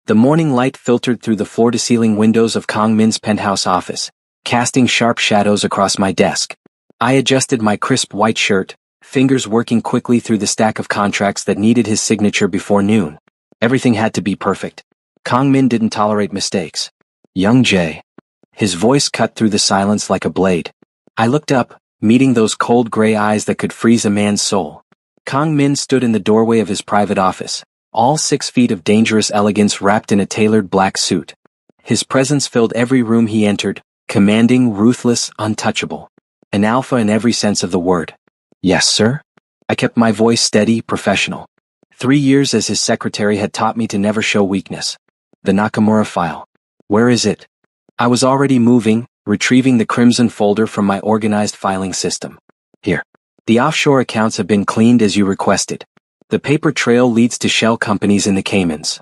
The morning light filtered through the floor-to-ceiling windows of Kang Min's penthouse office, casting sharp shadows across my desk. I adjusted my crisp white shirt, fingers working quickly through the stack of contracts that needed his signature before noon. Everything had to be perfect. Kang Min didn't tolerate mistakes. Young Jae. His voice cut through the silence like a blade. I looked up, meeting those cold gray eyes that could freeze a man's soul. Kang Min stood in the doorway of his private office, all 6 feet of dangerous elegance wrapped in a tailored black suit. His presence filled every room he entered, commanding, ruthless, untouchable. An alpha in every sense of the word. Yes, sir? I kept my voice steady, professional. 3 years as his secretary had taught me to never show weakness. The Nakamura file. Where is it? I was already moving, retrieving the crimson folder from my organized filing system. Here. The offshore accounts have been cleaned as you requested. The paper trail leads to shell companies in the Caymans.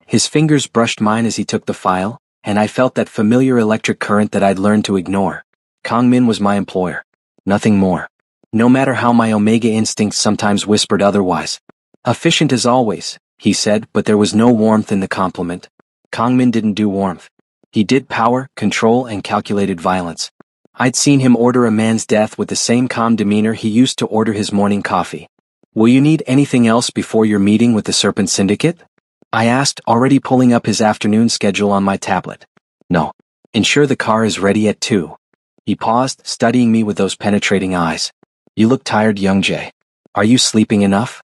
His fingers brushed mine as he took the file, and I felt that familiar electric current that I'd learned to ignore. Kang Min was my employer. Nothing more. No matter how my Omega instincts sometimes whispered otherwise. Efficient as always, he said, but there was no warmth in the compliment. Kang Min didn't do warmth. He did power, control, and calculated violence. I'd seen him order a man's death with the same calm demeanor he used to order his morning coffee. Will you need anything else before your meeting with the Serpent Syndicate? I asked, already pulling up his afternoon schedule on my tablet. No. Ensure the car is ready at 2. He paused, studying me with those penetrating eyes. You look tired, young Jae. Are you sleeping enough?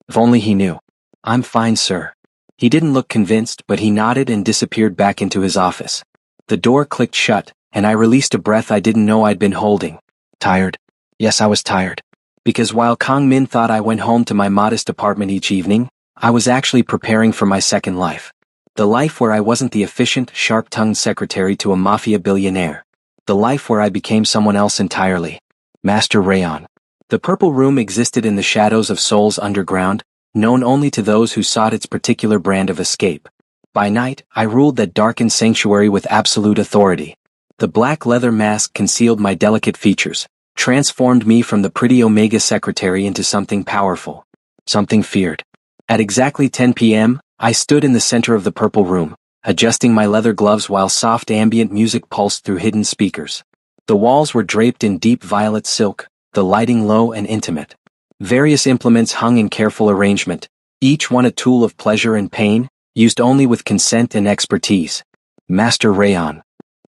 If only he knew. I'm fine, sir. He didn't look convinced, but he nodded and disappeared back into his office. The door clicked shut, and I released a breath I didn't know I'd been holding. Tired. Yes, I was tired. Because while Kang Min thought I went home to my modest apartment each evening, I was actually preparing for my second life. The life where I wasn't the efficient, sharp-tongued secretary to a Mafia billionaire. The life where I became someone else entirely. Master Rayon. The Purple Room existed in the shadows of Seoul's underground, known only to those who sought its particular brand of escape. By night, I ruled that darkened sanctuary with absolute authority. The black leather mask concealed my delicate features, transformed me from the pretty Omega secretary into something powerful. Something feared. At exactly 10 p.m., I stood in the center of the Purple Room, adjusting my leather gloves while soft ambient music pulsed through hidden speakers. The walls were draped in deep violet silk, the lighting low and intimate. Various implements hung in careful arrangement, each one a tool of pleasure and pain, used only with consent and expertise. Master Rayon.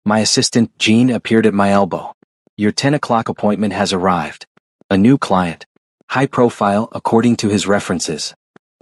My assistant, Jean, appeared at my elbow. Your 10 o'clock appointment has arrived. A new client. High profile, according to his references.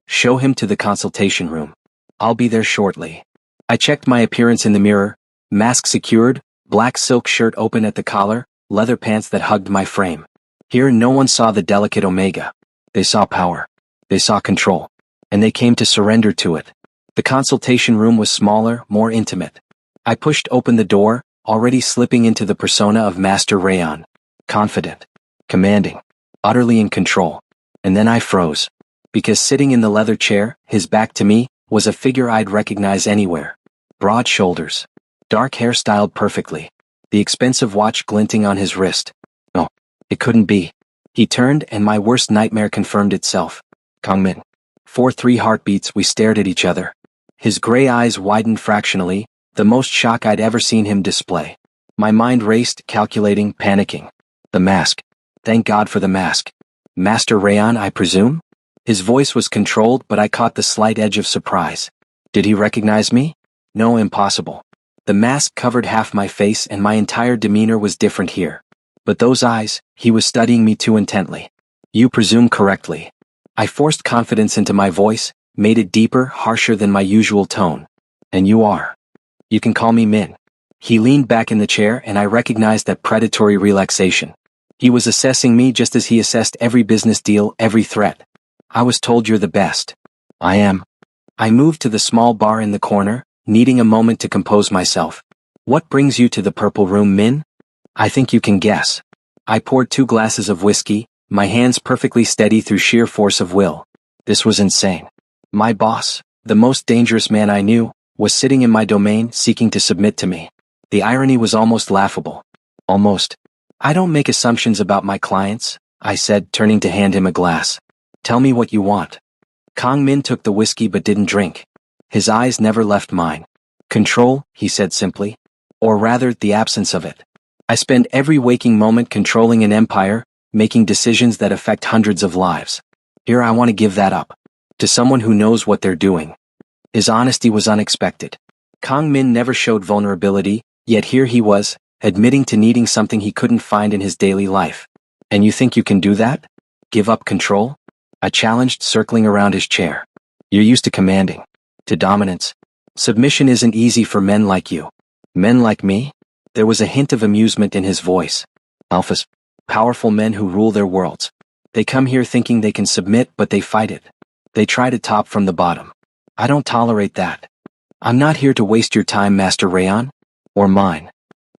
Show him to the consultation room. I'll be there shortly. I checked my appearance in the mirror, mask secured, black silk shirt open at the collar, leather pants that hugged my frame. Here no one saw the delicate Omega. They saw power. They saw control. And they came to surrender to it. The consultation room was smaller, more intimate. I pushed open the door, already slipping into the persona of Master Rayon. Confident. Commanding. Utterly in control. And then I froze. Because sitting in the leather chair, his back to me, was a figure I'd recognize anywhere. Broad shoulders. Dark hair styled perfectly. The expensive watch glinting on his wrist. No, it couldn't be. He turned and my worst nightmare confirmed itself. Kang Min. 4-3 heartbeats, we stared at each other. His gray eyes widened fractionally, the most shock I'd ever seen him display. My mind raced, calculating, panicking. The mask. Thank God for the mask. Master Rayon, I presume? His voice was controlled, but I caught the slight edge of surprise. Did he recognize me? No, impossible. The mask covered half my face and my entire demeanor was different here. But those eyes, he was studying me too intently. You presume correctly. I forced confidence into my voice, made it deeper, harsher than my usual tone. And you are. You can call me Min. He leaned back in the chair and I recognized that predatory relaxation. He was assessing me just as he assessed every business deal, every threat. I was told you're the best. I am. I moved to the small bar in the corner, needing a moment to compose myself. What brings you to the Purple Room, Min? I think you can guess. I poured 2 glasses of whiskey, my hands perfectly steady through sheer force of will. This was insane. My boss, the most dangerous man I knew, was sitting in my domain seeking to submit to me. The irony was almost laughable. Almost. I don't make assumptions about my clients, I said, turning to hand him a glass. Tell me what you want. Kang Min took the whiskey but didn't drink. His eyes never left mine. Control, he said simply. Or rather, the absence of it. I spend every waking moment controlling an empire, making decisions that affect hundreds of lives. Here I want to give that up. To someone who knows what they're doing. His honesty was unexpected. Kang Min never showed vulnerability, yet here he was, admitting to needing something he couldn't find in his daily life. And you think you can do that? Give up control? I challenged, circling around his chair. You're used to commanding. To dominance. Submission isn't easy for men like you. Men like me? There was a hint of amusement in his voice. Alphas. Powerful men who rule their worlds. They come here thinking they can submit, but they fight it. They try to top from the bottom. I don't tolerate that. I'm not here to waste your time, Master Rayon. Or mine.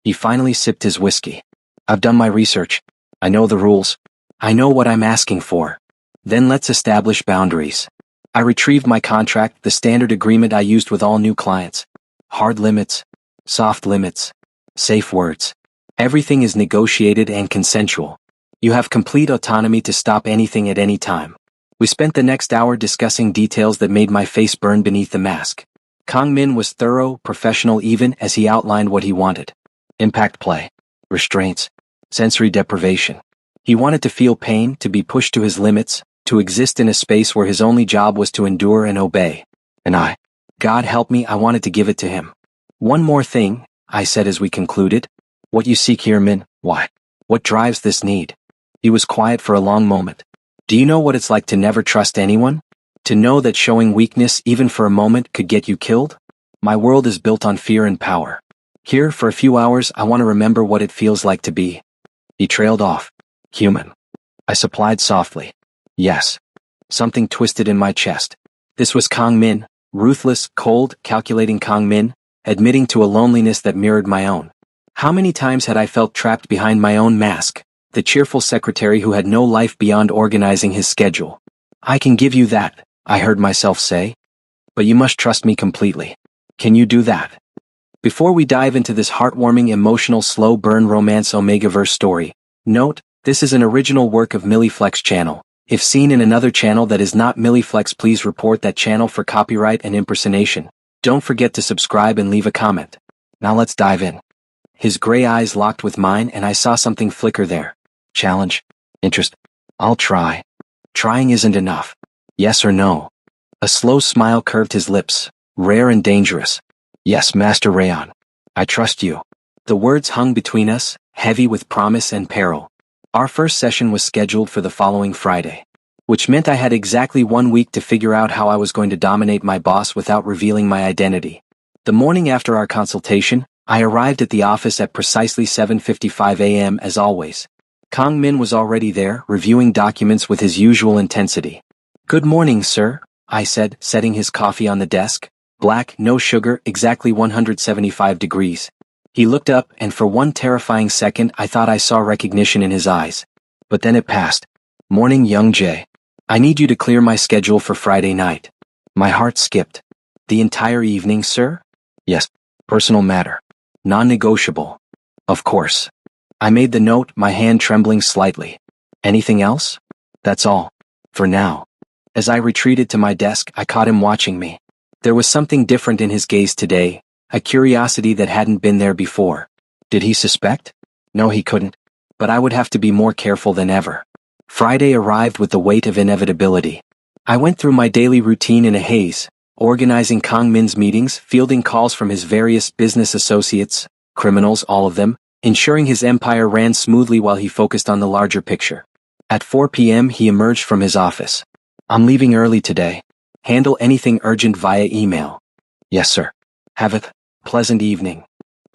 He finally sipped his whiskey. I've done my research. I know the rules. I know what I'm asking for. Then let's establish boundaries. I retrieved my contract, the standard agreement I used with all new clients. Hard limits. Soft limits. Safe words. Everything is negotiated and consensual. You have complete autonomy to stop anything at any time. We spent the next hour discussing details that made my face burn beneath the mask. Kang Min was thorough, professional even as he outlined what he wanted. Impact play. Restraints. Sensory deprivation. He wanted to feel pain, to be pushed to his limits, to exist in a space where his only job was to endure and obey. And God help me, I wanted to give it to him. One more thing, I said as we concluded. What you seek here, Min, why? What drives this need? He was quiet for a long moment. Do you know what it's like to never trust anyone? To know that showing weakness even for a moment could get you killed? My world is built on fear and power. Here, for a few hours, I want to remember what it feels like to be. He trailed off. Human. I supplied softly. Yes. Something twisted in my chest. This was Kang Min, ruthless, cold, calculating Kang Min, admitting to a loneliness that mirrored my own. How many times had I felt trapped behind my own mask, the cheerful secretary who had no life beyond organizing his schedule? I can give you that, I heard myself say. But you must trust me completely. Can you do that? Before we dive into this heartwarming, emotional, slow burn romance Omegaverse story, note, this is an original work of Milliflex channel. If seen in another channel that is not Milliflex, please report that channel for copyright and impersonation. Don't forget to subscribe and leave a comment. Now let's dive in. His gray eyes locked with mine and I saw something flicker there. Challenge. Interest. I'll try. Trying isn't enough. Yes or no? A slow smile curved his lips, rare and dangerous. Yes, Master Rayon. I trust you. The words hung between us, heavy with promise and peril. Our first session was scheduled for the following Friday, which meant I had exactly 1 week to figure out how I was going to dominate my boss without revealing my identity. The morning after our consultation, I arrived at the office at precisely 7:55 a.m. as always. Kang Min was already there, reviewing documents with his usual intensity. Good morning, sir, I said, setting his coffee on the desk. Black, no sugar, exactly 175 degrees. He looked up, and for one terrifying second I thought I saw recognition in his eyes. But then it passed. Morning, young Jay. I need you to clear my schedule for Friday night. My heart skipped. The entire evening, sir? Yes. Personal matter. Non-negotiable. Of course. I made the note, my hand trembling slightly. Anything else? That's all. For now. As I retreated to my desk, I caught him watching me. There was something different in his gaze today, a curiosity that hadn't been there before. Did he suspect? No, he couldn't. But I would have to be more careful than ever. Friday arrived with the weight of inevitability. I went through my daily routine in a haze, organizing Kang Min's meetings, fielding calls from his various business associates, criminals, all of them, ensuring his empire ran smoothly while he focused on the larger picture. At 4 p.m. he emerged from his office. I'm leaving early today. Handle anything urgent via email. Yes, sir. Have a pleasant evening.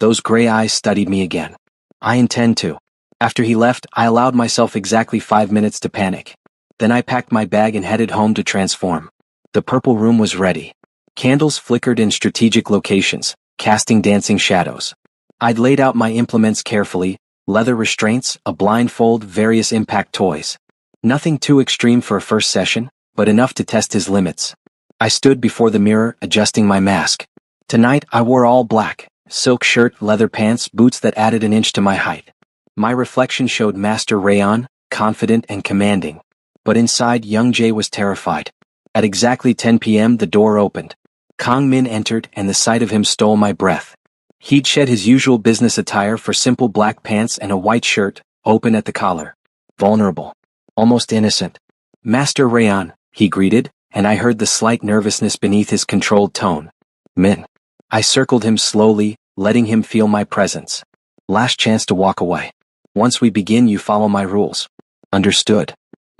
Those gray eyes studied me again. I intend to. After he left, I allowed myself exactly 5 minutes to panic. Then I packed my bag and headed home to transform. The purple room was ready. Candles flickered in strategic locations, casting dancing shadows. I'd laid out my implements carefully, leather restraints, a blindfold, various impact toys. Nothing too extreme for a first session, but enough to test his limits. I stood before the mirror, adjusting my mask. Tonight I wore all black, silk shirt, leather pants, boots that added an inch to my height. My reflection showed Master Rayon, confident and commanding. But inside, young Jay was terrified. At exactly 10 p.m. the door opened. Kang Min entered, and the sight of him stole my breath. He'd shed his usual business attire for simple black pants and a white shirt, open at the collar. Vulnerable. Almost innocent. "Master Rayan," he greeted, and I heard the slight nervousness beneath his controlled tone. "Min." I circled him slowly, letting him feel my presence. "Last chance to walk away. Once we begin, you follow my rules." "Understood."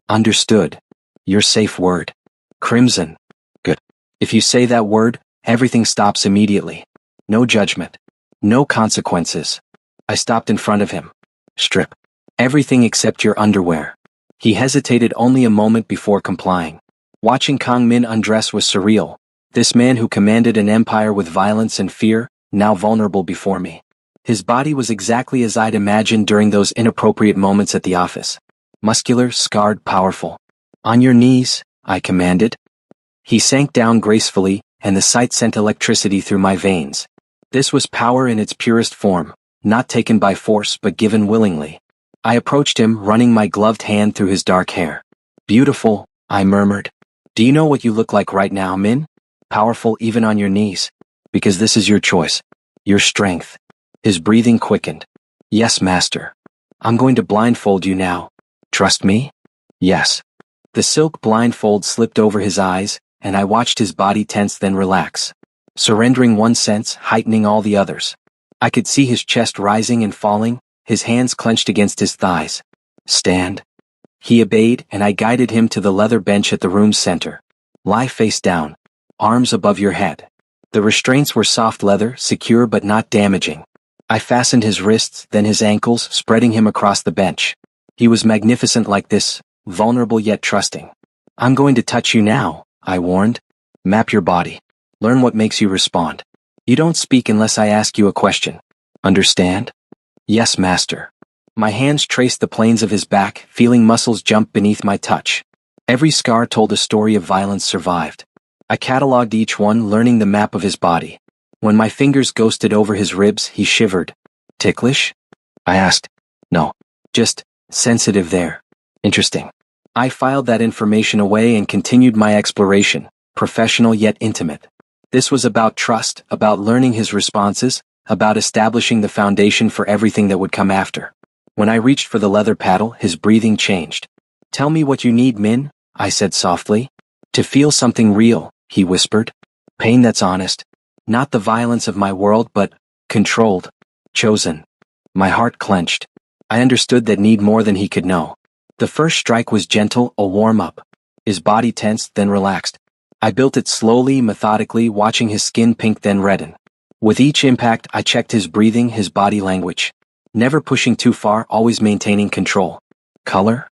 "Understood. Your safe word." "Crimson." "Good. If you say that word, everything stops immediately. No judgment. No consequences." I stopped in front of him. "Strip. Everything except your underwear." He hesitated only a moment before complying. Watching Kang Min undress was surreal. This man who commanded an empire with violence and fear, now vulnerable before me. His body was exactly as I'd imagined during those inappropriate moments at the office. Muscular, scarred, powerful. "On your knees," I commanded. He sank down gracefully, and the sight sent electricity through my veins. This was power in its purest form, not taken by force but given willingly. I approached him, running my gloved hand through his dark hair. "Beautiful," I murmured. "Do you know what you look like right now, Min? Powerful even on your knees. Because this is your choice. Your strength." His breathing quickened. "Yes, master. I'm going to blindfold you now. Trust me?" "Yes." The silk blindfold slipped over his eyes, and I watched his body tense then relax. Surrendering one sense, heightening all the others. I could see his chest rising and falling, his hands clenched against his thighs. "Stand." He obeyed, and I guided him to the leather bench at the room's center. "Lie face down. Arms above your head." The restraints were soft leather, secure but not damaging. I fastened his wrists, then his ankles, spreading him across the bench. He was magnificent like this, vulnerable yet trusting. "I'm going to touch you now," I warned. "Map your body. Learn what makes you respond. You don't speak unless I ask you a question. Understand?" "Yes, master." My hands traced the planes of his back, feeling muscles jump beneath my touch. Every scar told a story of violence survived. I catalogued each one, learning the map of his body. When my fingers ghosted over his ribs, he shivered. "Ticklish?" I asked. "No. Just sensitive there." "Interesting." I filed that information away and continued my exploration, professional yet intimate. This was about trust, about learning his responses, about establishing the foundation for everything that would come after. When I reached for the leather paddle, his breathing changed. "Tell me what you need, Min," I said softly. "To feel something real," he whispered. "Pain that's honest. Not the violence of my world, but controlled. Chosen." My heart clenched. I understood that need more than he could know. The first strike was gentle, a warm-up. His body tensed, then relaxed. I built it slowly, methodically, watching his skin pink then redden. With each impact, I checked his breathing, his body language. Never pushing too far, always maintaining control. "Color?"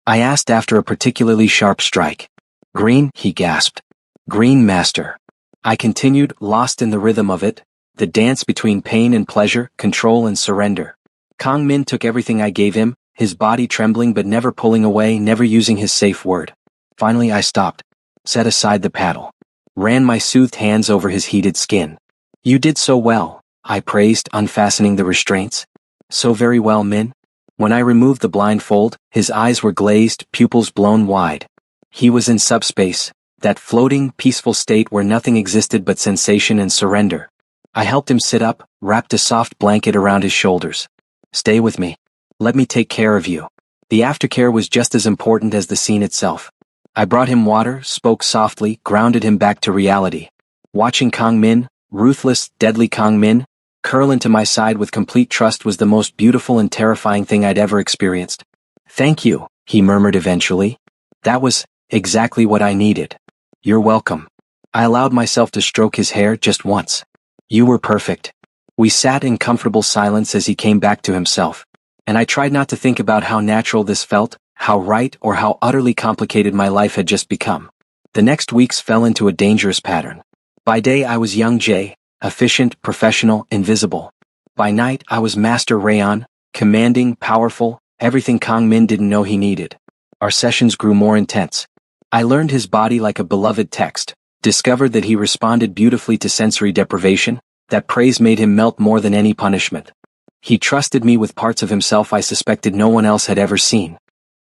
I asked after a particularly sharp strike. "Green," he gasped. "Green, master." I continued, lost in the rhythm of it, the dance between pain and pleasure, control and surrender. Kang Min took everything I gave him, his body trembling but never pulling away, never using his safe word. Finally I stopped, set aside the paddle, ran my soothed hands over his heated skin. "You did so well," I praised, unfastening the restraints. "So very well, Min." When I removed the blindfold, his eyes were glazed, pupils blown wide. He was in subspace, that floating, peaceful state where nothing existed but sensation and surrender. I helped him sit up, wrapped a soft blanket around his shoulders. "Stay with me. Let me take care of you." The aftercare was just as important as the scene itself. I brought him water, spoke softly, grounded him back to reality. Watching Kang Min, ruthless, deadly Kang Min, curl into my side with complete trust was the most beautiful and terrifying thing I'd ever experienced. "Thank you," he murmured eventually. "That was exactly what I needed." "You're welcome." I allowed myself to stroke his hair just once. "You were perfect." We sat in comfortable silence as he came back to himself. And I tried not to think about how natural this felt, how right or how utterly complicated my life had just become. The next weeks fell into a dangerous pattern. By day I was young Jay, efficient, professional, invisible. By night I was Master Rayan, commanding, powerful, everything Kang Min didn't know he needed. Our sessions grew more intense. I learned his body like a beloved text, discovered that he responded beautifully to sensory deprivation, that praise made him melt more than any punishment. He trusted me with parts of himself I suspected no one else had ever seen.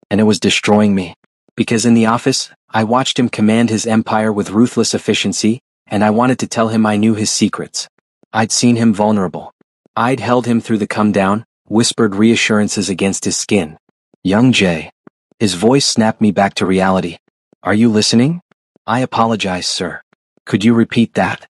And it was destroying me. Because in the office, I watched him command his empire with ruthless efficiency, and I wanted to tell him I knew his secrets. I'd seen him vulnerable. I'd held him through the come down, whispered reassurances against his skin. Young Jay. His voice snapped me back to reality. Are you listening? I apologize, sir. Could you repeat that?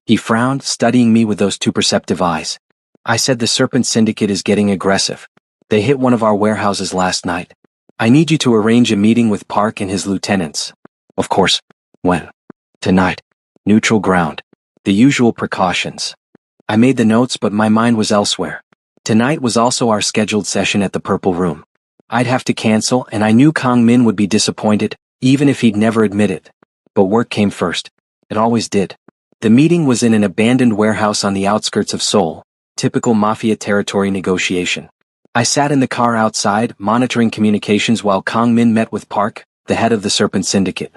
He frowned, studying me with those two perceptive eyes. I said the Serpent Syndicate is getting aggressive. They hit one of our warehouses last night. I need you to arrange a meeting with Park and his lieutenants. Of course. When? Tonight. Neutral ground. The usual precautions. I made the notes, but my mind was elsewhere. Tonight was also our scheduled session at the Purple Room. I'd have to cancel, and I knew Kang Min would be disappointed, even if he'd never admit it. But work came first. It always did. The meeting was in an abandoned warehouse on the outskirts of Seoul, typical Mafia territory negotiation. I sat in the car outside, monitoring communications while Kang Min met with Park, the head of the Serpent Syndicate.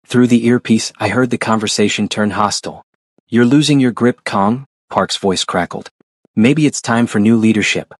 Through the earpiece, I heard the conversation turn hostile. You're losing your grip, Kang, Park's voice crackled. Maybe it's time for new leadership.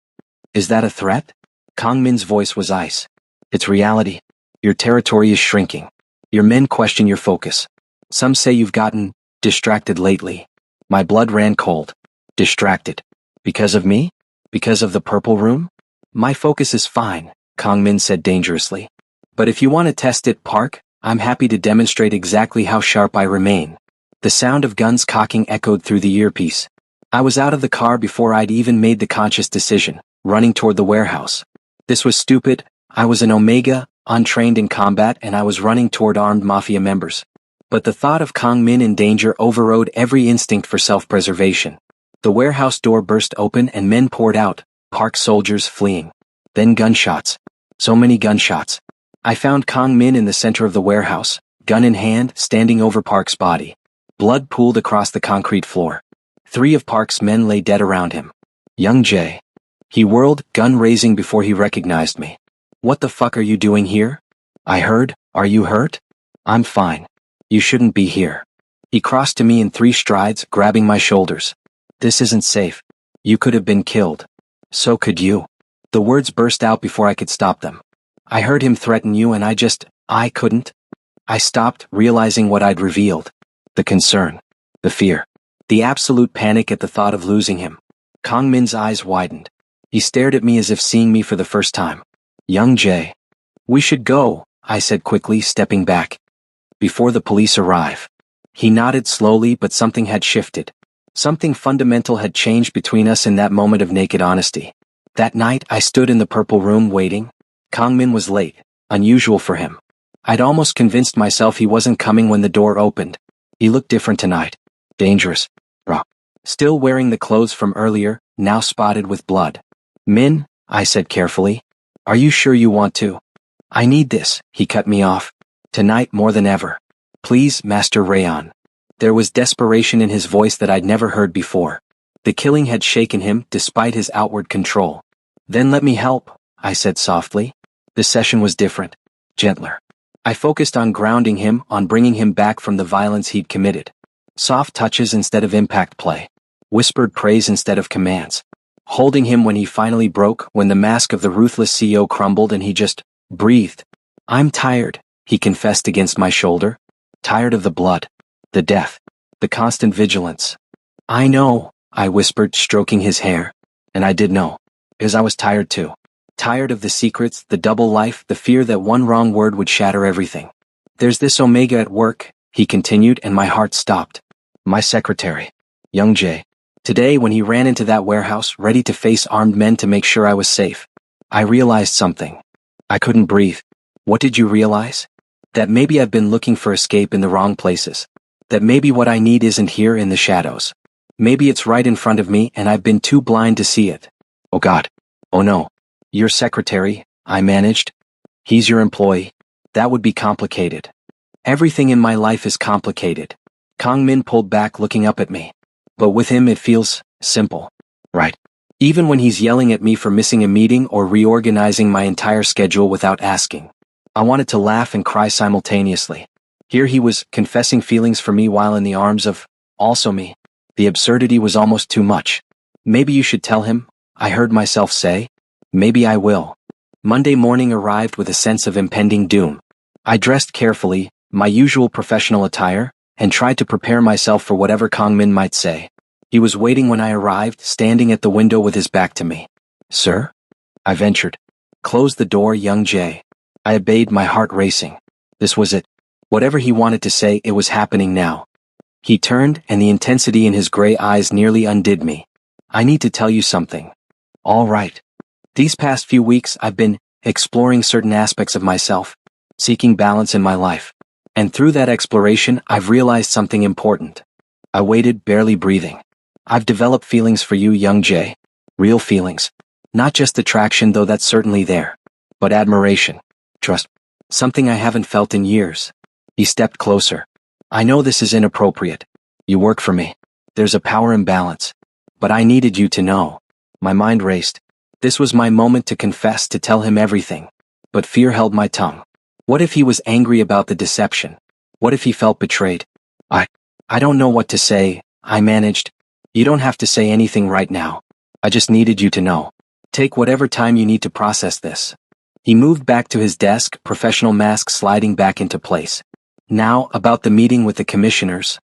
Is that a threat? Kang Min's voice was ice. It's reality. Your territory is shrinking. Your men question your focus. Some say you've gotten distracted lately. My blood ran cold. Distracted. Because of me? Because of the Purple Room? My focus is fine, Kang Min said dangerously. But if you want to test it, Park, I'm happy to demonstrate exactly how sharp I remain. The sound of guns cocking echoed through the earpiece. I was out of the car before I'd even made the conscious decision, running toward the warehouse. This was stupid. I was an Omega, untrained in combat, and I was running toward armed Mafia members. But the thought of Kang Min in danger overrode every instinct for self-preservation. The warehouse door burst open and men poured out, Park soldiers fleeing. Then gunshots. So many gunshots. I found Kang Min in the center of the warehouse, gun in hand, standing over Park's body. Blood pooled across the concrete floor. 3 of Park's men lay dead around him. Young Jay. He whirled, gun raising before he recognized me. What the fuck are you doing here? I heard. Are you hurt? I'm fine. You shouldn't be here. He crossed to me in 3 strides, grabbing my shoulders. This isn't safe. You could have been killed. So could you. The words burst out before I could stop them. I heard him threaten you and I couldn't. I stopped, realizing what I'd revealed. The concern. The fear. The absolute panic at the thought of losing him. Kang Min's eyes widened. He stared at me as if seeing me for the first time. Young Jay. We should go, I said quickly, stepping back. Before the police arrive. He nodded slowly, but something had shifted. Something fundamental had changed between us in that moment of naked honesty. That night, I stood in the Purple Room waiting. Kang Min was late, unusual for him. I'd almost convinced myself he wasn't coming when the door opened. He looked different tonight. Dangerous. Raw. Still wearing the clothes from earlier, now spotted with blood. Min, I said carefully. Are you sure you want to? I need this, he cut me off. Tonight more than ever. Please, Master Rayon. There was desperation in his voice that I'd never heard before. The killing had shaken him, despite his outward control. Then let me help, I said softly. The session was different. Gentler. I focused on grounding him, on bringing him back from the violence he'd committed. Soft touches instead of impact play. Whispered praise instead of commands. Holding him when he finally broke, when the mask of the ruthless CEO crumbled and he just breathed. I'm tired, he confessed against my shoulder. Tired of the blood. The death. The constant vigilance. I know, I whispered, stroking his hair. And I did know. Because I was tired too. Tired of the secrets, the double life, the fear that one wrong word would shatter everything. There's this Omega at work, he continued, and my heart stopped. My secretary. Young Jay. Today, when he ran into that warehouse, ready to face armed men to make sure I was safe, I realized something. I couldn't breathe. What did you realize? That maybe I've been looking for escape in the wrong places. That maybe what I need isn't here in the shadows. Maybe it's right in front of me and I've been too blind to see it. Oh God. Oh no. Your secretary, I managed. He's your employee. That would be complicated. Everything in my life is complicated. Kang Min pulled back, looking up at me. But with him it feels simple. Right. Even when he's yelling at me for missing a meeting or reorganizing my entire schedule without asking. I wanted to laugh and cry simultaneously. Here he was, confessing feelings for me while in the arms of, also me. The absurdity was almost too much. Maybe you should tell him, I heard myself say. Maybe I will. Monday morning arrived with a sense of impending doom. I dressed carefully, my usual professional attire, and tried to prepare myself for whatever Kang Min might say. He was waiting when I arrived, standing at the window with his back to me. "Sir?" I ventured. "Close the door, young Jae." I obeyed, my heart racing. This was it. Whatever he wanted to say, it was happening now. He turned, and the intensity in his gray eyes nearly undid me. "I need to tell you something." "All right." These past few weeks, I've been exploring certain aspects of myself, seeking balance in my life. And through that exploration, I've realized something important. I waited, barely breathing. I've developed feelings for you, young Jae. Real feelings. Not just attraction, though that's certainly there. But admiration. Trust. Something I haven't felt in years. He stepped closer. "I know this is inappropriate. You work for me. There's a power imbalance. But I needed you to know." My mind raced. This was my moment to confess, to tell him everything. But fear held my tongue. What if he was angry about the deception? What if he felt betrayed? I don't know what to say, I managed. "You don't have to say anything right now. I just needed you to know. Take whatever time you need to process this." He moved back to his desk, professional mask sliding back into place. "Now, about the meeting with the commissioners."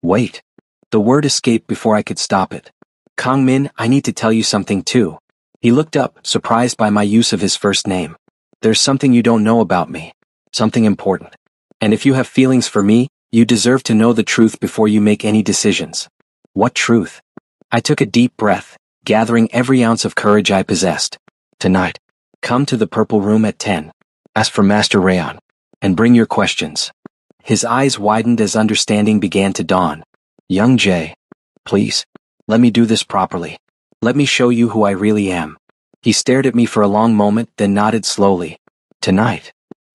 Wait. The word escaped before I could stop it. "Kang Min, I need to tell you something too." He looked up, surprised by my use of his first name. "There's something you don't know about me. Something important. And if you have feelings for me, you deserve to know the truth before you make any decisions." "What truth?" I took a deep breath, gathering every ounce of courage I possessed. "Tonight, come to the Purple Room at 10. Ask for Master Rayon. And bring your questions." His eyes widened as understanding began to dawn. "Young Jae, please, let me do this properly. Let me show you who I really am." He stared at me for a long moment, then nodded slowly. "Tonight."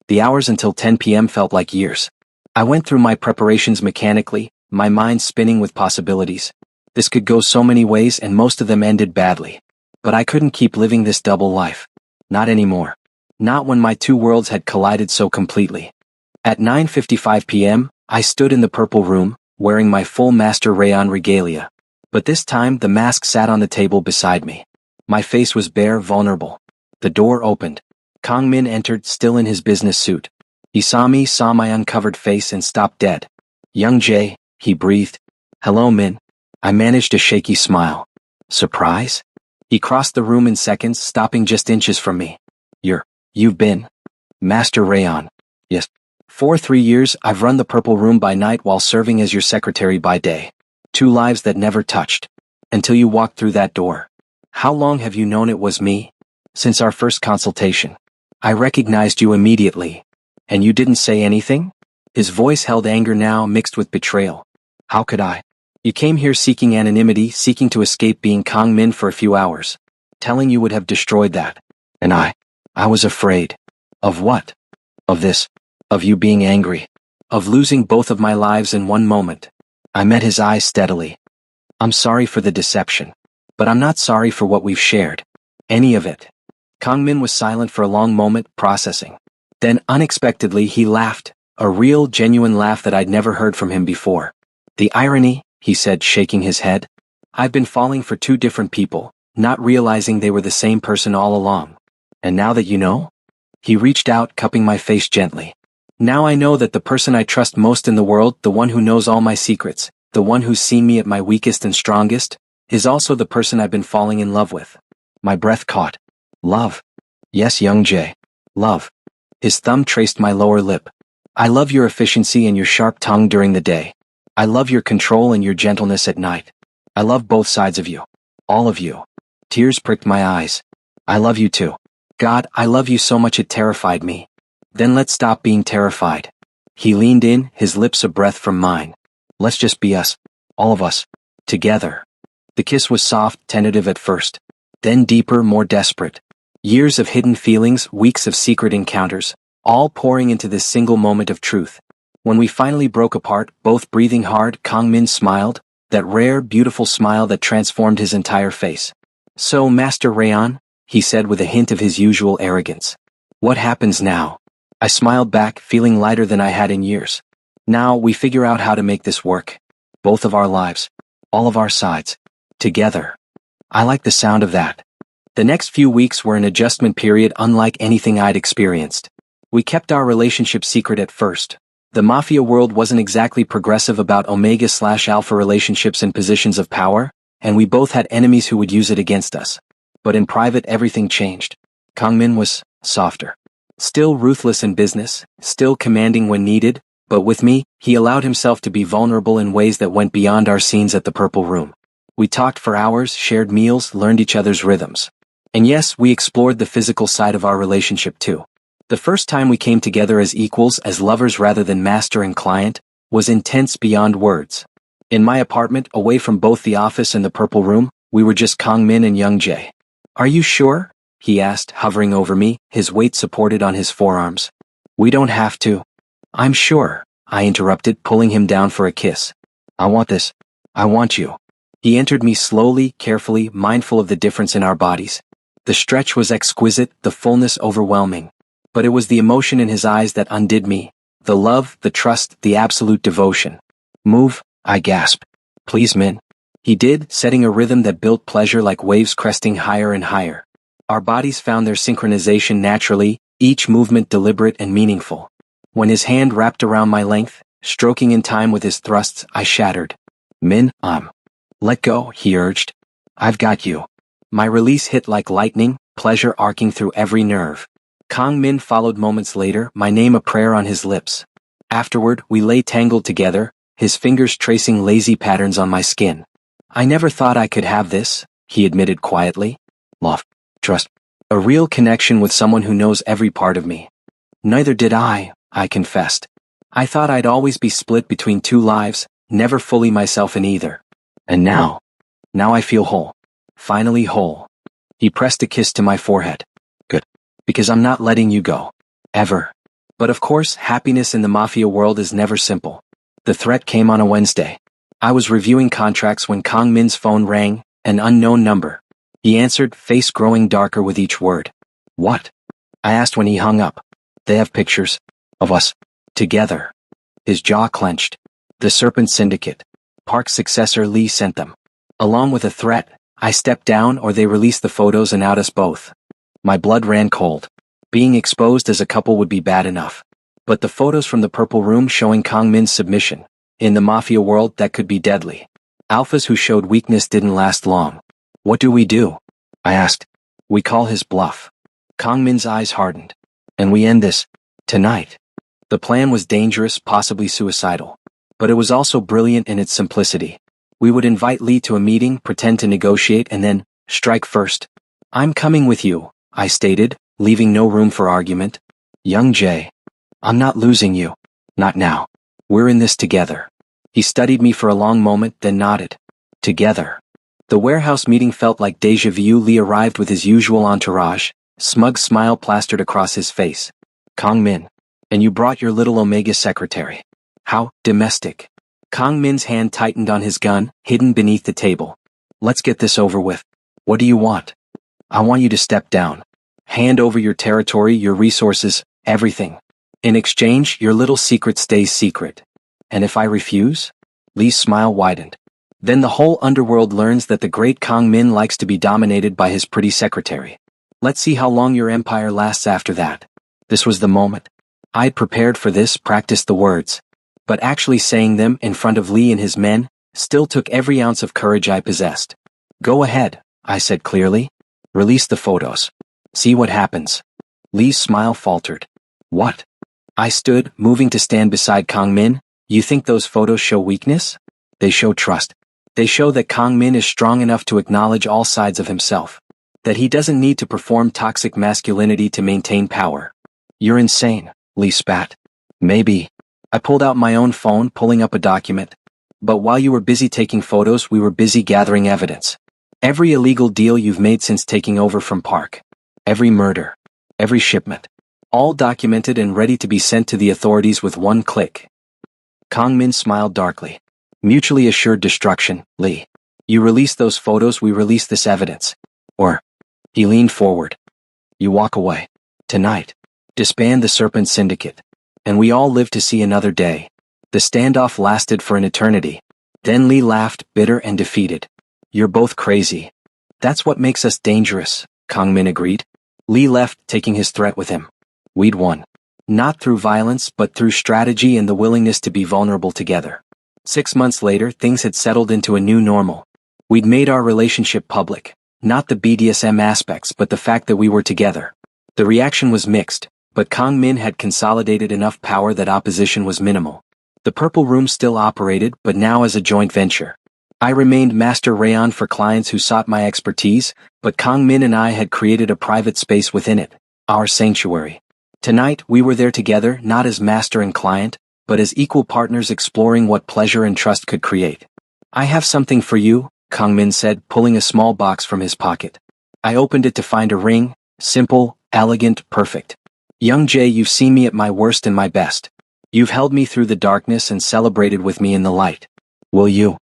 The hours until 10 p.m. felt like years. I went through my preparations mechanically, my mind spinning with possibilities. This could go so many ways, and most of them ended badly. But I couldn't keep living this double life. Not anymore. Not when my two worlds had collided so completely. At 9:55 p.m., I stood in the Purple Room, wearing my full Master Rayon regalia. But this time the mask sat on the table beside me. My face was bare, vulnerable. The door opened. Kang Min entered, still in his business suit. He saw me, saw my uncovered face, and stopped dead. "Young Jae," he breathed. "Hello, Min." I managed a shaky smile. "Surprise?" He crossed the room in seconds, stopping just inches from me. You've been Master Rayon." "Yes. For 3 years, I've run the Purple Room by night while serving as your secretary by day. 2 lives that never touched. Until you walked through that door." "How long have you known it was me?" "Since our first consultation. I recognized you immediately." "And you didn't say anything?" His voice held anger now, mixed with betrayal. "How could I? You came here seeking anonymity, seeking to escape being Kang Min for a few hours. Telling you would have destroyed that. And I was afraid." "Of what?" "Of this. Of you being angry. Of losing both of my lives in one moment." I met his eyes steadily. "I'm sorry for the deception. But I'm not sorry for what we've shared. Any of it." Kang Min was silent for a long moment, processing. Then, unexpectedly, he laughed, a real, genuine laugh that I'd never heard from him before. "The irony," he said, shaking his head. "I've been falling for 2 different people, not realizing they were the same person all along. And now that you know?" He reached out, cupping my face gently. "Now I know that the person I trust most in the world, the one who knows all my secrets, the one who's seen me at my weakest and strongest, is also the person I've been falling in love with." My breath caught. "Love?" "Yes, young Jae. Love." His thumb traced my lower lip. "I love your efficiency and your sharp tongue during the day. I love your control and your gentleness at night. I love both sides of you. All of you." Tears pricked my eyes. "I love you too. God, I love you so much it terrified me." "Then let's stop being terrified." He leaned in, his lips a breath from mine. "Let's just be us. All of us. Together." The kiss was soft, tentative at first. Then deeper, more desperate. Years of hidden feelings, weeks of secret encounters, all pouring into this single moment of truth. When we finally broke apart, both breathing hard, Kang Min smiled, that rare, beautiful smile that transformed his entire face. "So, Master Rayon," he said with a hint of his usual arrogance. "What happens now?" I smiled back, feeling lighter than I had in years. "Now, we figure out how to make this work. Both of our lives. All of our sides. Together." I like the sound of that. The next few weeks were an adjustment period unlike anything I'd experienced. We kept our relationship secret at first, The Mafia world wasn't exactly progressive about Omega/Alpha relationships and positions of power, and we both had enemies who would use it against us. But in private everything changed. Kang Min was softer. Still ruthless in business, still commanding when needed, but with me, he allowed himself to be vulnerable in ways that went beyond our scenes at the Purple Room. We talked for hours, shared meals, learned each other's rhythms. And yes, we explored the physical side of our relationship too. The first time we came together as equals, as lovers rather than master and client, was intense beyond words. In my apartment, away from both the office and the Purple Room, we were just Kang Min and Young Jae. "Are you sure?" he asked, hovering over me, his weight supported on his forearms. "We don't have to." "I'm sure," I interrupted, pulling him down for a kiss. "I want this. I want you." He entered me slowly, carefully, mindful of the difference in our bodies. The stretch was exquisite, the fullness overwhelming. But it was the emotion in his eyes that undid me. The love, the trust, the absolute devotion. "Move," I gasped. "Please, Min." He did, setting a rhythm that built pleasure like waves cresting higher and higher. Our bodies found their synchronization naturally, each movement deliberate and meaningful. When his hand wrapped around my length, stroking in time with his thrusts, I shattered. "Min, let go," he urged. "I've got you." My release hit like lightning, pleasure arcing through every nerve. Kang Min followed moments later, my name a prayer on his lips. Afterward, we lay tangled together, his fingers tracing lazy patterns on my skin. "I never thought I could have this," he admitted quietly. "Love, trust, a real connection with someone who knows every part of me." "Neither did I confessed. "I thought I'd always be split between two lives, never fully myself in either. And now I feel whole. Finally whole." He pressed a kiss to my forehead. "Good. Because I'm not letting you go. Ever." But of course, happiness in the Mafia world is never simple. The threat came on a Wednesday. I was reviewing contracts when Kang Min's phone rang, an unknown number. He answered, face growing darker with each word. "What?" I asked when he hung up. "They have pictures of us together." His jaw clenched. "The Serpent Syndicate. Park's successor Lee sent them. Along with a threat, I stepped down or they release the photos and out us both." My blood ran cold. Being exposed as a couple would be bad enough. But the photos from the Purple Room showing Kang Min's submission. In the Mafia world, that could be deadly. Alphas who showed weakness didn't last long. "What do we do?" I asked. "We call his bluff." Kang Min's eyes hardened. "And we end this tonight." The plan was dangerous, possibly suicidal. But it was also brilliant in its simplicity. We would invite Lee to a meeting, pretend to negotiate, and then strike first. "I'm coming with you," I stated, leaving no room for argument. "Young Jae, I'm not losing you. Not now. We're in this together." He studied me for a long moment, then nodded. "Together." The warehouse meeting felt like déjà vu. Lee arrived with his usual entourage, smug smile plastered across his face. "Kang Min. And you brought your little Omega secretary. How domestic." Kang Min's hand tightened on his gun, hidden beneath the table. "Let's get this over with. What do you want?" "I want you to step down. Hand over your territory, your resources, everything. In exchange, your little secret stays secret." "And if I refuse?" Lee's smile widened. "Then the whole underworld learns that the great Kang Min likes to be dominated by his pretty secretary. Let's see how long your empire lasts after that." This was the moment. I'd prepared for this, practiced the words. But actually saying them in front of Lee and his men still took every ounce of courage I possessed. "Go ahead," I said clearly. "Release the photos. See what happens." Lee's smile faltered. "What?" I stood, moving to stand beside Kang Min. "You think those photos show weakness? They show trust. They show that Kang Min is strong enough to acknowledge all sides of himself. That he doesn't need to perform toxic masculinity to maintain power." "You're insane," Lee spat. "Maybe." I pulled out my own phone, pulling up a document. "But while you were busy taking photos, we were busy gathering evidence. Every illegal deal you've made since taking over from Park. Every murder. Every shipment. All documented and ready to be sent to the authorities with one click." Kang Min smiled darkly. "Mutually assured destruction, Lee. You release those photos, we release this evidence. Or..." He leaned forward. "You walk away. Tonight. Disband the Serpent Syndicate. And we all live to see another day." The standoff lasted for an eternity. Then Lee laughed, bitter and defeated. "You're both crazy." "That's what makes us dangerous," Kang Min agreed. Lee left, taking his threat with him. We'd won. Not through violence, but through strategy and the willingness to be vulnerable together. 6 months later, things had settled into a new normal. We'd made our relationship public. Not the BDSM aspects, but the fact that we were together. The reaction was mixed, but Kang Min had consolidated enough power that opposition was minimal. The Purple Room still operated, but now as a joint venture. I remained Master Rayon for clients who sought my expertise, but Kang Min and I had created a private space within it, our sanctuary. Tonight, we were there together, not as master and client, but as equal partners exploring what pleasure and trust could create. "I have something for you," Kang Min said, pulling a small box from his pocket. I opened it to find a ring, simple, elegant, perfect. "Young Jay, you've seen me at my worst and my best. You've held me through the darkness and celebrated with me in the light. Will you?"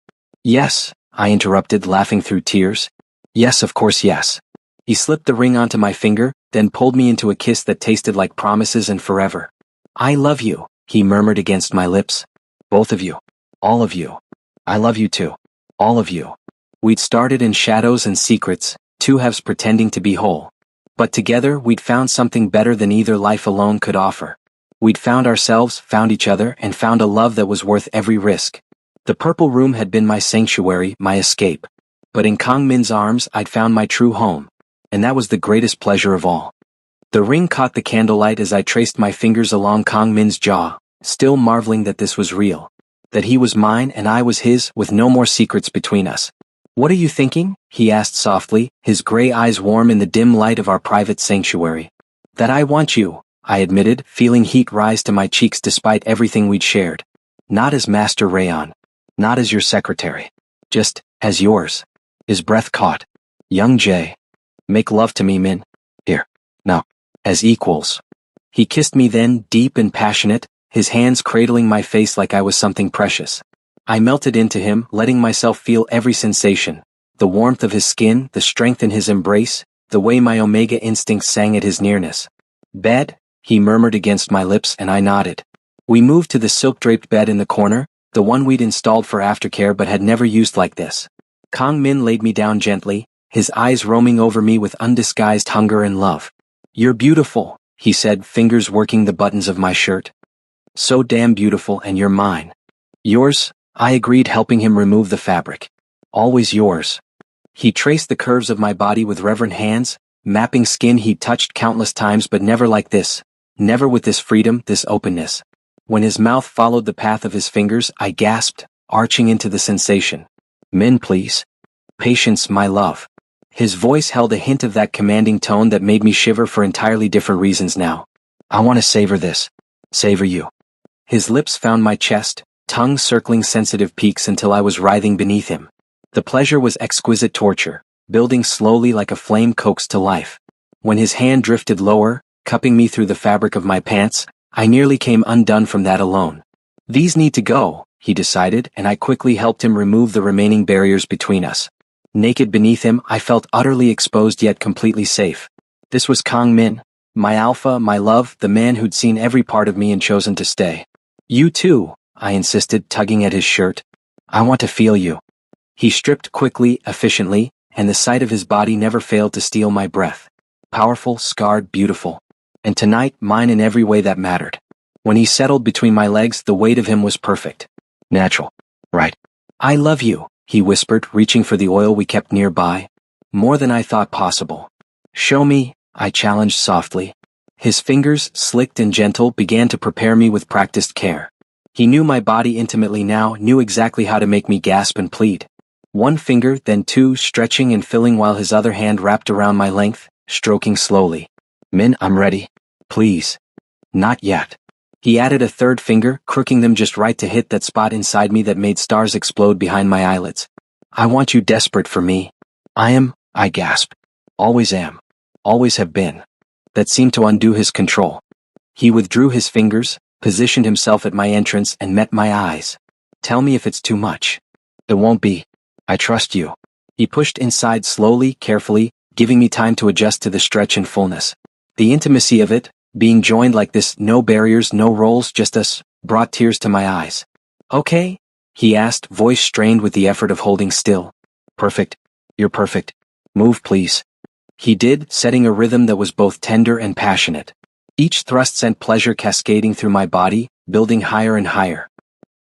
"Yes," I interrupted, laughing through tears. "Yes, of course, yes." He slipped the ring onto my finger, then pulled me into a kiss that tasted like promises and forever. "I love you," he murmured against my lips. "Both of you. All of you. I love you too. All of you." We'd started in shadows and secrets, two halves pretending to be whole. But together we'd found something better than either life alone could offer. We'd found ourselves, found each other, and found a love that was worth every risk. The Purple Room had been my sanctuary, my escape. But in Kang Min's arms I'd found my true home. And that was the greatest pleasure of all. The ring caught the candlelight as I traced my fingers along Kang Min's jaw, still marveling that this was real. That he was mine and I was his, with no more secrets between us. "What are you thinking?" he asked softly, his gray eyes warm in the dim light of our private sanctuary. "That I want you," I admitted, feeling heat rise to my cheeks despite everything we'd shared. "Not as Master Rayon. Not as your secretary. Just, as yours." His breath caught. "Young Jay. Make love to me, Min. Here. Now. As equals." He kissed me then, deep and passionate, his hands cradling my face like I was something precious. I melted into him, letting myself feel every sensation. The warmth of his skin, the strength in his embrace, the way my omega instincts sang at his nearness. "Bed?" he murmured against my lips and I nodded. We moved to the silk-draped bed in the corner, the one we'd installed for aftercare but had never used like this. Kang Min laid me down gently, his eyes roaming over me with undisguised hunger and love. "You're beautiful," he said, fingers working the buttons of my shirt. "So damn beautiful, and you're mine." "Yours?" I agreed, helping him remove the fabric. "Always yours." He traced the curves of my body with reverent hands, mapping skin he'd touched countless times but never like this, never with this freedom, this openness. When his mouth followed the path of his fingers, I gasped, arching into the sensation. "Min, please. Patience, my love." His voice held a hint of that commanding tone that made me shiver for entirely different reasons now. "I want to savor this. Savor you." His lips found my chest, tongue circling sensitive peaks until I was writhing beneath him. The pleasure was exquisite torture, building slowly like a flame coaxed to life. When his hand drifted lower, cupping me through the fabric of my pants, I nearly came undone from that alone. "These need to go," he decided, and I quickly helped him remove the remaining barriers between us. Naked beneath him, I felt utterly exposed yet completely safe. This was Kang Min, my alpha, my love, the man who'd seen every part of me and chosen to stay. "You too," I insisted, tugging at his shirt. "I want to feel you." He stripped quickly, efficiently, and the sight of his body never failed to steal my breath. Powerful, scarred, beautiful. And tonight, mine in every way that mattered. When he settled between my legs, the weight of him was perfect. Natural. Right. "I love you," he whispered, reaching for the oil we kept nearby. "More than I thought possible." "Show me," I challenged softly. His fingers, slicked and gentle, began to prepare me with practiced care. He knew my body intimately now, knew exactly how to make me gasp and plead. One finger, then two, stretching and filling while his other hand wrapped around my length, stroking slowly. "Min, I'm ready. Please." "Not yet." He added a third finger, crooking them just right to hit that spot inside me that made stars explode behind my eyelids. "I want you desperate for me. I gasped. "Always am. Always have been." That seemed to undo his control. He withdrew his fingers, positioned himself at my entrance and met my eyes. "Tell me if it's too much." "It won't be. I trust you." He pushed inside slowly, carefully, giving me time to adjust to the stretch and fullness. The intimacy of it, being joined like this, no barriers, no roles, just us, brought tears to my eyes. "Okay?" he asked, voice strained with the effort of holding still. "Perfect. You're perfect. Move, please." He did, setting a rhythm that was both tender and passionate. Each thrust sent pleasure cascading through my body, building higher and higher.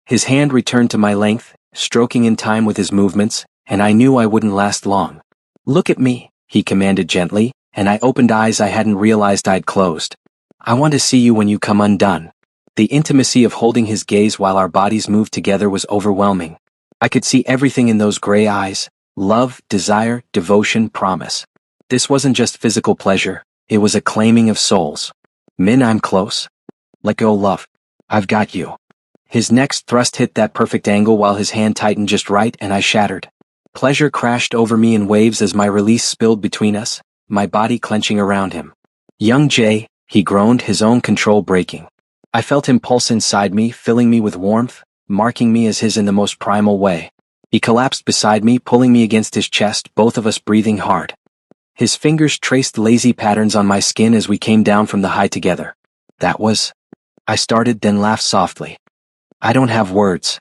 His hand returned to my length, stroking in time with his movements, and I knew I wouldn't last long. "Look at me," he commanded gently, and I opened eyes I hadn't realized I'd closed. "I want to see you when you come undone." The intimacy of holding his gaze while our bodies moved together was overwhelming. I could see everything in those gray eyes: love, desire, devotion, promise. This wasn't just physical pleasure, it was a claiming of souls. "Min, I'm close. Let go, love. I've got you." His next thrust hit that perfect angle while his hand tightened just right and I shattered. Pleasure crashed over me in waves as my release spilled between us, my body clenching around him. "Young Jay," he groaned, his own control breaking. I felt him pulse inside me, filling me with warmth, marking me as his in the most primal way. He collapsed beside me, pulling me against his chest, both of us breathing hard. His fingers traced lazy patterns on my skin as we came down from the high together. "That was..." I started, then laughed softly. "I don't have words."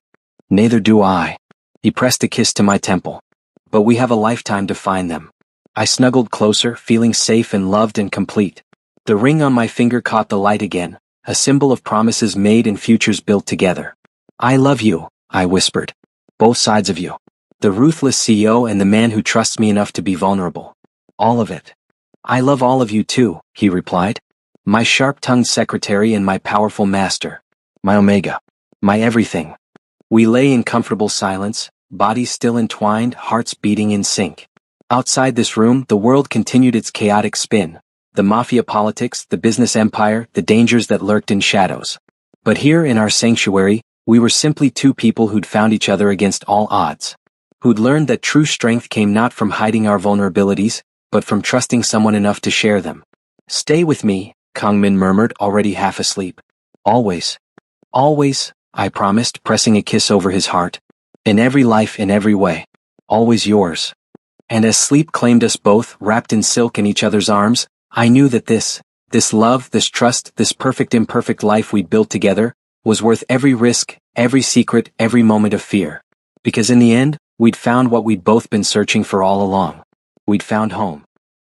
"Neither do I." He pressed a kiss to my temple. "But we have a lifetime to find them." I snuggled closer, feeling safe and loved and complete. The ring on my finger caught the light again, a symbol of promises made and futures built together. "I love you," I whispered. "Both sides of you. The ruthless CEO and the man who trusts me enough to be vulnerable. All of it." "I love all of you too," he replied. "My sharp-tongued secretary and my powerful master. My omega. My everything." We lay in comfortable silence, bodies still entwined, hearts beating in sync. Outside this room, the world continued its chaotic spin. The mafia politics, the business empire, the dangers that lurked in shadows. But here in our sanctuary, we were simply two people who'd found each other against all odds. Who'd learned that true strength came not from hiding our vulnerabilities, but from trusting someone enough to share them. "Stay with me," Kangmin murmured, already half asleep. "Always. Always," I promised, pressing a kiss over his heart. "In every life, in every way. Always yours." And as sleep claimed us both, wrapped in silk in each other's arms, I knew that this love, this trust, this perfect imperfect life we'd built together, was worth every risk, every secret, every moment of fear. Because in the end, we'd found what we'd both been searching for all along. We'd found home.